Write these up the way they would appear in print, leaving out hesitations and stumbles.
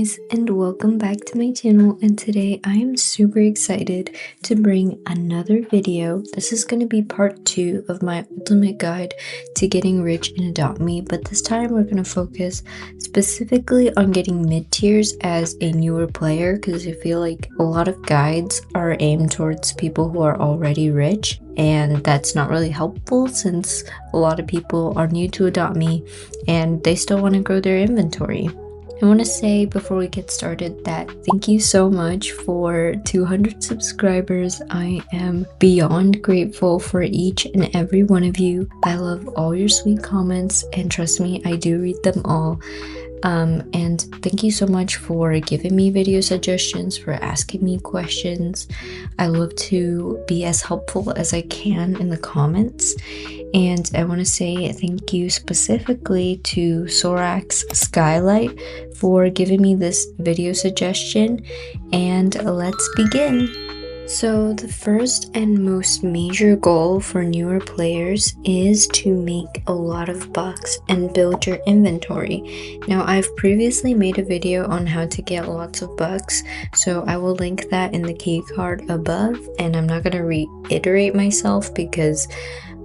guys, and welcome back to my channel. And today I am super excited to bring another video. This is going to be part 2 of my ultimate guide to getting rich in Adopt Me, but this time we're going to focus specifically on getting mid-tiers as a newer player, because I feel like a lot of guides are aimed towards people who are already rich, and that's not really helpful since a lot of people are new to Adopt Me and they still want to grow their inventory. I want to say before we get started that thank you so much for 200 subscribers. I am beyond grateful for each and every one of you. I love all your sweet comments, and trust me, I do read them all. And thank you so much for giving me video suggestions, for asking me questions. I love to be as helpful as I can in the comments. And I want to say thank you specifically to Sorax Skylight for giving me this video suggestion, and let's begin. So the first and most major goal for newer players is to make a lot of bucks and build your inventory. Now, I've previously made a video on how to get lots of bucks, so I will link that in the key card above, and I'm not going to reiterate myself because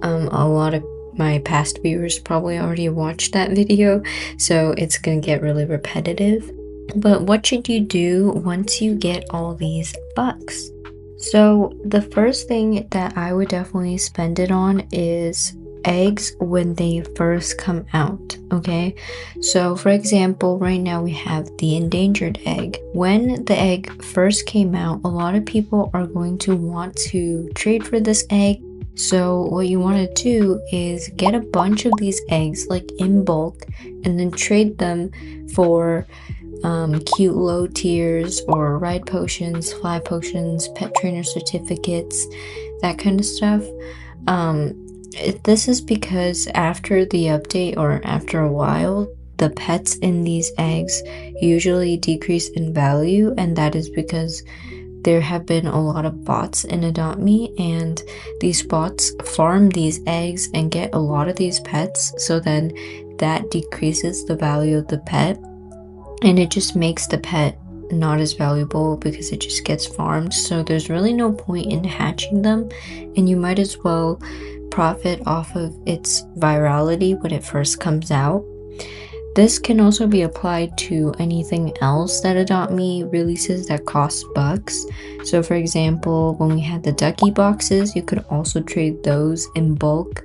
a lot of my past viewers probably already watched that video, so it's going to get really repetitive. But what should you do once you get all these bucks? So the first thing that I would definitely spend it on is eggs when they first come out, okay? So for example, right now we have the endangered egg. When the egg first came out, a lot of people are going to want to trade for this egg. So what you want to do is get a bunch of these eggs like in bulk and then trade them for cute low tiers or ride potions, fly potions, pet trainer certificates, that kind of stuff. This is because after the update or after a while, the pets in these eggs usually decrease in value, and that is because there have been a lot of bots in Adopt Me, and these bots farm these eggs and get a lot of these pets, so then that decreases the value of the pet, and it just makes the pet not as valuable because it just gets farmed. So there's really no point in hatching them, and you might as well profit off of its virality when it first comes out. This can also be applied to anything else that Adopt Me releases that costs bucks. So for example, when we had the ducky boxes, you could also trade those in bulk,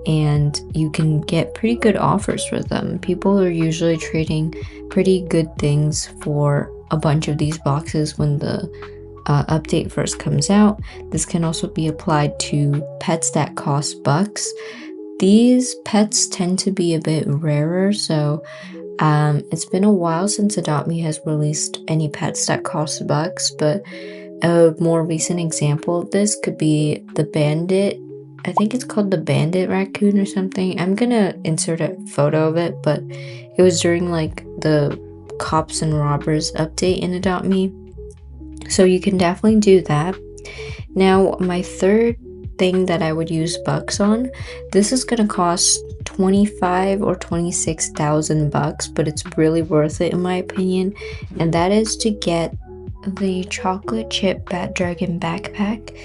and you can get pretty good offers for them. People are usually trading pretty good things for a bunch of these boxes when the update first comes out. This can also be applied to pets that cost bucks. These pets tend to be a bit rarer, so it's been a while since Adopt Me has released any pets that cost bucks, but a more recent example of this could be the bandit. I think it's called the bandit raccoon or something. I'm gonna insert a photo of it, but it was during like the cops and robbers update in Adopt Me, so you can definitely do that. Now, my third thing that I would use bucks on, this is gonna cost 25 or 26,000 bucks, but it's really worth it in my opinion, and that is to get the chocolate chip bat dragon backpack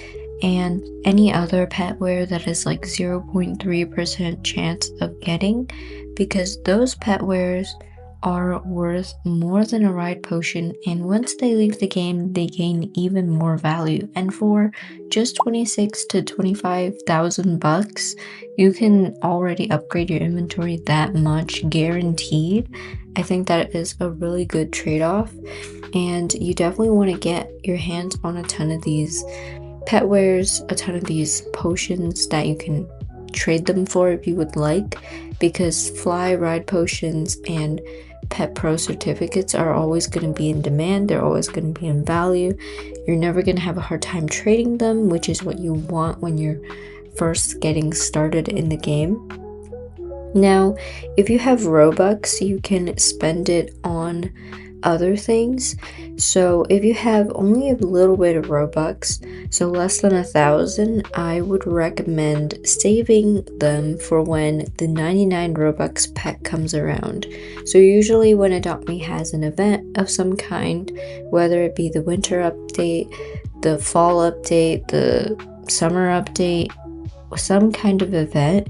and any other petware that is like 0.3% chance of getting, because those petwares are worth more than a ride potion, and once they leave the game they gain even more value. And for just 26 to 25,000 bucks, you can already upgrade your inventory that much guaranteed. I think that is a really good trade-off, and you definitely want to get your hands on a ton of these petwares, a ton of these potions that you can trade them for if you would like, because fly, ride potions, and pet pro certificates are always going to be in demand. They're always going to be in value. You're never going to have a hard time trading them, which is what you want when you're first getting started in the game. Now, if you have robux, you can spend it on other things. So if you have only a little bit of robux, so less than 1,000, I would recommend saving them for when the 99 robux pet comes around. So usually when Adopt Me has an event of some kind, whether it be the winter update, the fall update, the summer update, some kind of event,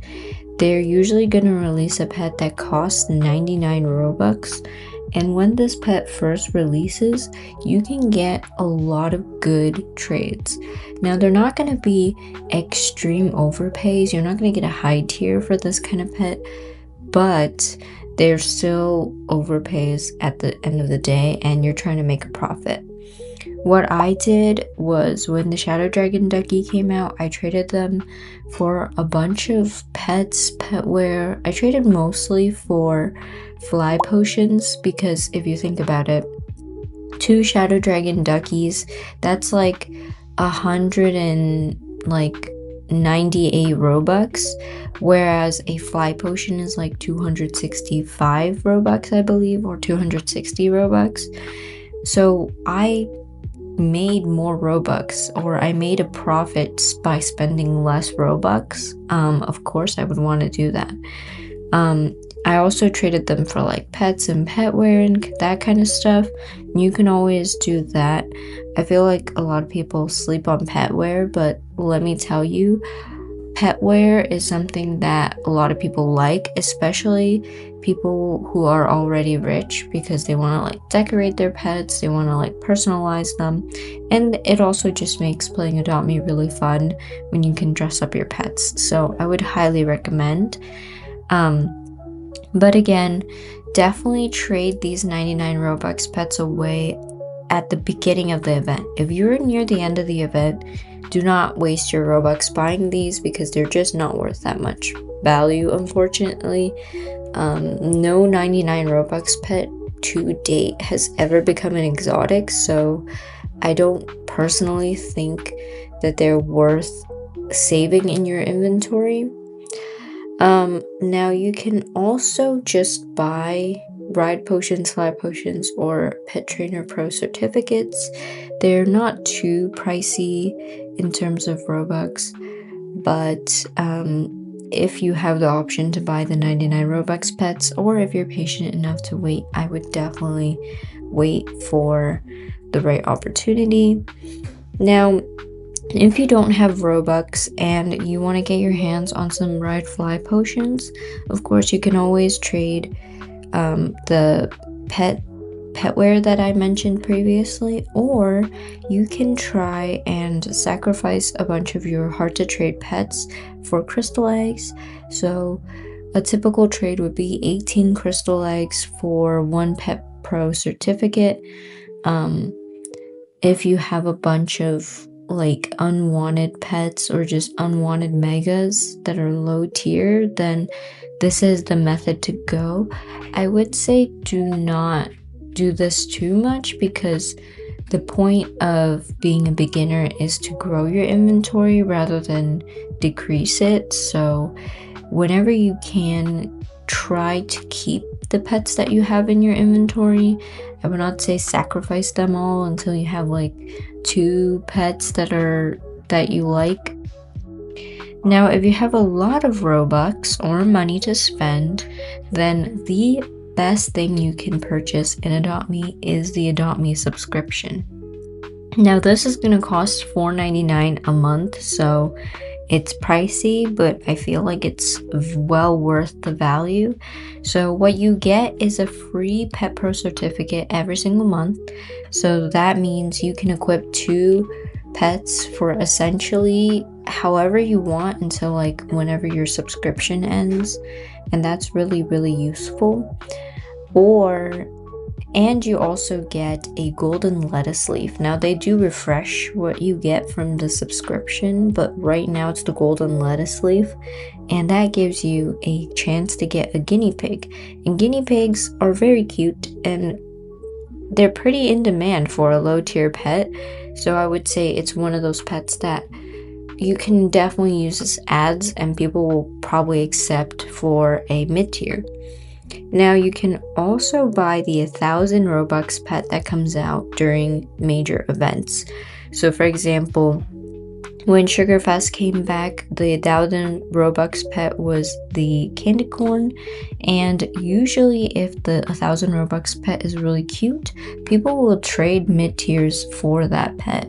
they're usually going to release a pet that costs 99 robux. And when this pet first releases, you can get a lot of good trades. Now, they're not going to be extreme overpays. You're not going to get a high tier for this kind of pet, but they're still overpays at the end of the day, and you're trying to make a profit. What I did was, when the Shadow Dragon Ducky came out, I traded them for a bunch of pets, petware. I traded mostly for fly potions, because if you think about it, 2 Shadow Dragon Duckies, that's like 198 robux, whereas a fly potion is like 265 robux, I believe, or 260 robux. So I made more robux, or I made a profit by spending less robux. Of course I would want to do that. I also traded them for like pets and petware and that kind of stuff. You can always do that. I feel like a lot of people sleep on petware, but let me tell you, petware is something that a lot of people like, especially people who are already rich, because they want to like decorate their pets, they want to like personalize them, and it also just makes playing Adopt Me really fun when you can dress up your pets. So I would highly recommend. But again, definitely trade these 99 robux pets away at the beginning of the event. If you're near the end of the event, do not waste your robux buying these, because they're just not worth that much value, unfortunately. No 99 robux pet to date has ever become an exotic, so I don't personally think that they're worth saving in your inventory. Now you can also just buy ride potions, fly potions, or pet trainer pro certificates. They're not too pricey in terms of robux, but if you have the option to buy the 99 robux pets, or if you're patient enough to wait, I would definitely wait for the right opportunity. Now, if you don't have robux and you want to get your hands on some ride fly potions, of course you can always trade the petware that I mentioned previously, or you can try and sacrifice a bunch of your hard to trade pets for crystal eggs. So a typical trade would be 18 crystal eggs for 1 pet pro certificate. If you have a bunch of like unwanted pets or just unwanted megas that are low tier, then this is the method to go. I would say do not do this too much, because the point of being a beginner is to grow your inventory rather than decrease it. So whenever you can, try to keep the pets that you have in your inventory. I would not say sacrifice them all until you have like 2 pets that you like. Now, if you have a lot of robux or money to spend, then the best thing you can purchase in Adopt Me is the Adopt Me subscription. Now, this is going to cost $4.99 a month, so it's pricey, but I feel like it's well worth the value. So what you get is a free Pet Pro certificate every single month. So that means you can equip 2 pets for essentially however you want until like whenever your subscription ends, and that's really, really useful. And you also get a golden lettuce leaf. Now they do refresh what you get from the subscription, but right now it's the golden lettuce leaf, and that gives you a chance to get a guinea pig. And guinea pigs are very cute, and they're pretty in demand for a low tier pet. So I would say it's one of those pets that you can definitely use as ads, and people will probably accept for a mid tier. Now you can also buy the 1,000 Robux pet that comes out during major events. So for example, when Sugarfest came back, the 1,000 Robux pet was the candy corn, and usually if the 1,000 Robux pet is really cute, people will trade mid-tiers for that pet.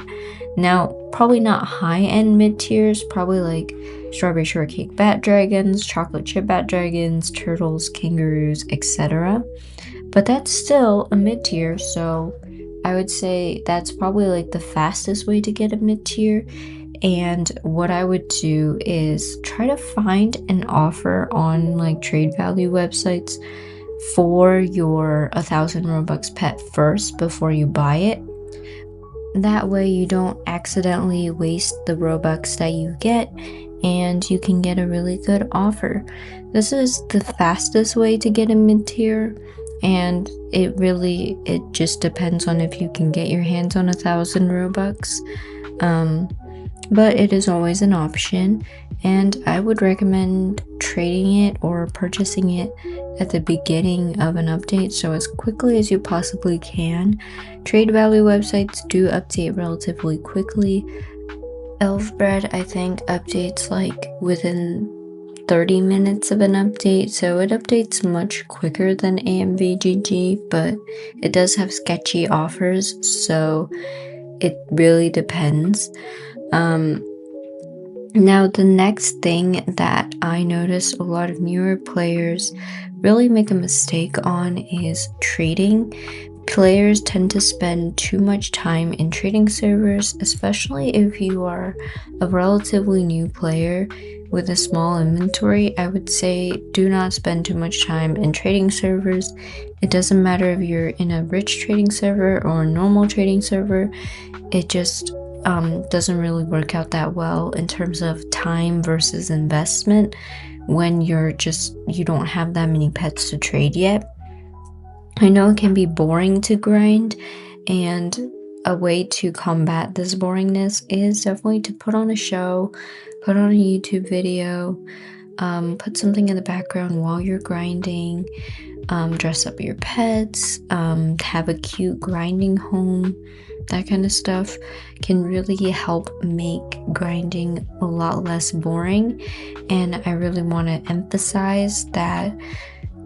Now, probably not high-end mid-tiers, probably like strawberry shortcake bat dragons, chocolate chip bat dragons, turtles, kangaroos, etc. But that's still a mid-tier, so I would say that's probably like the fastest way to get a mid-tier. And what I would do is try to find an offer on like trade value websites for your 1,000 Robux pet first before you buy it. That way you don't accidentally waste the Robux that you get, and you can get a really good offer. This is the fastest way to get a mid-tier, and it just depends on if you can get your hands on 1,000 Robux. But it is always an option, and I would recommend trading it or purchasing it at the beginning of an update, so as quickly as you possibly can. Trade value websites do update relatively quickly. Elfbread, I think, updates like within 30 minutes of an update, so it updates much quicker than AMVGG, but it does have sketchy offers, so it really depends. Now the next thing that I notice a lot of newer players really make a mistake on is trading. Players tend to spend too much time in trading servers, especially if you are a relatively new player with a small inventory. I would say do not spend too much time in trading servers. It doesn't matter if you're in a rich trading server or a normal trading server. It just doesn't really work out that well in terms of time versus investment when you don't have that many pets to trade yet. I know it can be boring to grind, and a way to combat this boringness is definitely to put on a show, put on a YouTube video, put something in the background while you're grinding, dress up your pets, have a cute grinding home. That kind of stuff can really help make grinding a lot less boring. And I really want to emphasize that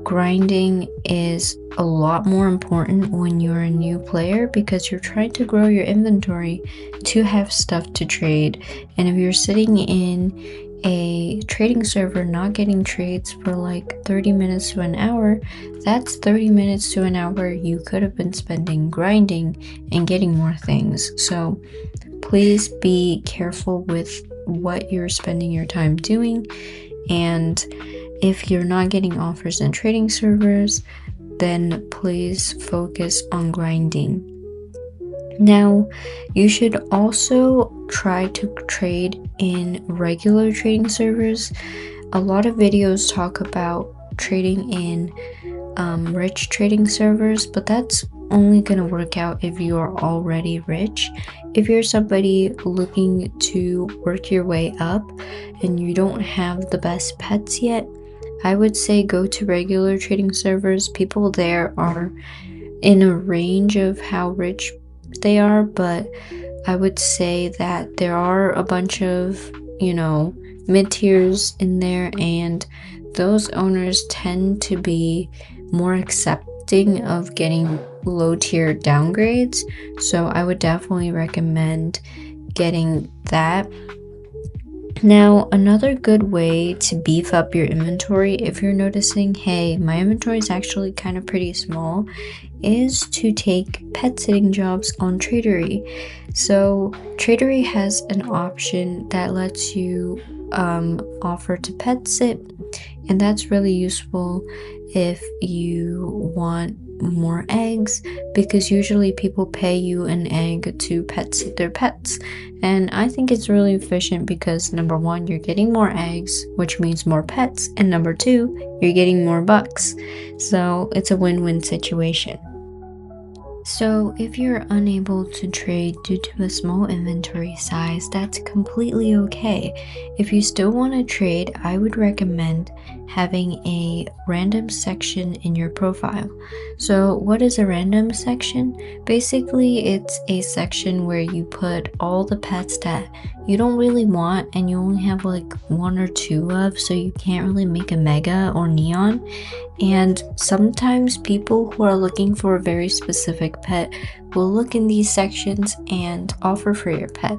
grinding is a lot more important when you're a new player, because you're trying to grow your inventory to have stuff to trade. And if you're sitting in a trading server not getting trades for like 30 minutes to an hour, that's 30 minutes to an hour you could have been spending grinding and getting more things. So please be careful with what you're spending your time doing, and if you're not getting offers in trading servers, then please focus on grinding. Now, you should also try to trade in regular trading servers. A lot of videos talk about trading in rich trading servers, but that's only going to work out if you are already rich. If you're somebody looking to work your way up and you don't have the best pets yet, I would say go to regular trading servers. People there are in a range of how rich they are, but I would say that there are a bunch of, mid-tiers in there, and those owners tend to be more accepting of getting low-tier downgrades, so I would definitely recommend getting that. Now, another good way to beef up your inventory, if you're noticing, hey, my inventory is actually kind of pretty small, is to take pet sitting jobs on Tradery. So Tradery has an option that lets you offer to pet sit, and that's really useful if you want more eggs, because usually people pay you an egg to pet sit their pets. And I think it's really efficient because number one, you're getting more eggs, which means more pets, and number two, you're getting more bucks. So it's a win-win situation. So if you're unable to trade due to a small inventory size, guys, that's completely okay. If you still want to trade, I would recommend having a random section in your profile. So what is a random section? Basically, it's a section where you put all the pets that you don't really want and you only have like one or two of, so you can't really make a mega or neon. And sometimes people who are looking for a very specific pet will look in these sections and offer for your pet.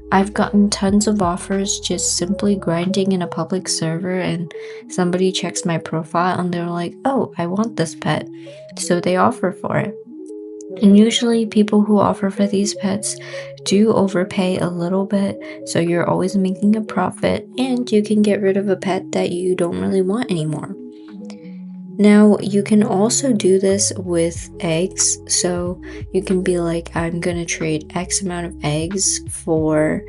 I've gotten tons of offers just simply grinding in a public server, and somebody checks my profile and they're like, oh, I want this pet. So they offer for it. And usually people who offer for these pets do overpay a little bit, so you're always making a profit and you can get rid of a pet that you don't really want anymore. Now, you can also do this with eggs, so you can be like, I'm gonna trade X amount of eggs for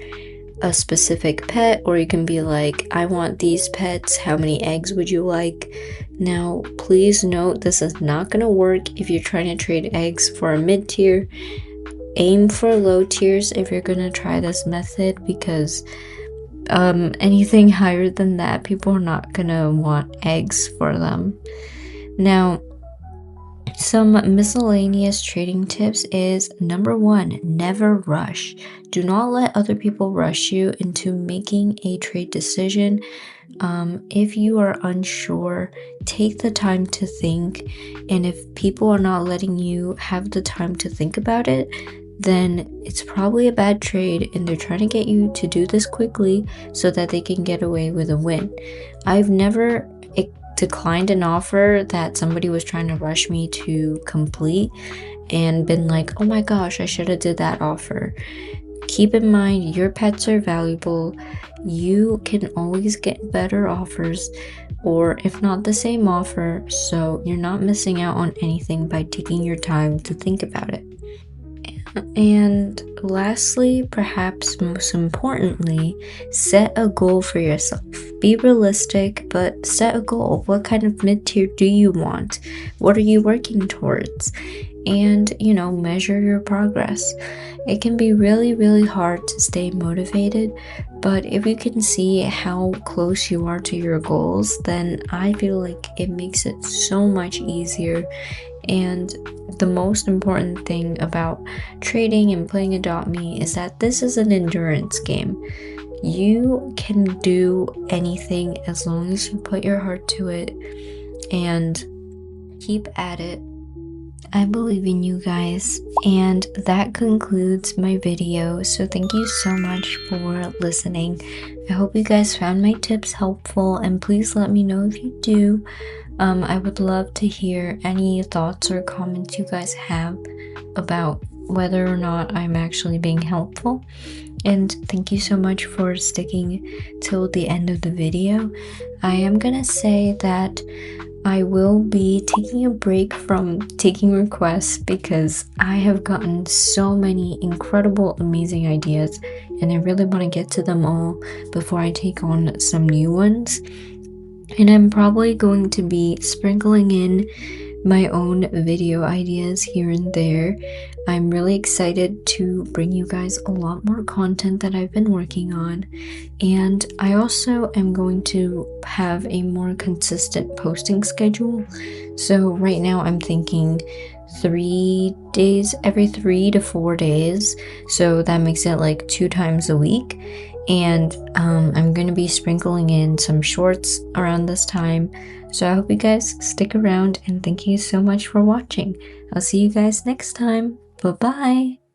a specific pet, or you can be like, I want these pets, how many eggs would you like? Now, please note, this is not gonna work if you're trying to trade eggs for a mid-tier. Aim for low tiers if you're gonna try this method, because anything higher than that, people are not gonna want eggs for them. Now, some miscellaneous trading tips is number 1, never rush. Do not let other people rush you into making a trade decision. If you are unsure, take the time to think, and if people are not letting you have the time to think about it, then it's probably a bad trade and they're trying to get you to do this quickly so that they can get away with a win. I've never declined an offer that somebody was trying to rush me to complete and been like, oh my gosh, I should have did that offer. Keep in mind, your pets are valuable. You can always get better offers, or if not the same offer, so you're not missing out on anything by taking your time to think about it. And lastly, perhaps most importantly, set a goal for yourself. Be realistic, but set a goal. What kind of mid-tier do you want? What are you working towards? And, measure your progress. It can be really, really hard to stay motivated, but if you can see how close you are to your goals, then I feel like it makes it so much easier. And the most important thing about trading and playing Adopt Me is that this is an endurance game. You can do anything as long as you put your heart to it and keep at it. I believe in you guys, and that concludes my video. So thank you so much for listening. I hope you guys found my tips helpful, and please let me know if you do. I would love to hear any thoughts or comments you guys have about whether or not I'm actually being helpful. And thank you so much for sticking till the end of the video. I am gonna say that I will be taking a break from taking requests because I have gotten so many incredible, amazing ideas, and I really want to get to them all before I take on some new ones. And I'm probably going to be sprinkling in my own video ideas here and there. I'm really excited to bring you guys a lot more content that I've been working on, and I also am going to have a more consistent posting schedule. So right now I'm thinking 3 days, every 3 to 4 days, so that makes it like 2 times a week. And I'm going to be sprinkling in some shorts around this time. So I hope you guys stick around, and thank you so much for watching. I'll see you guys next time. Bye-bye.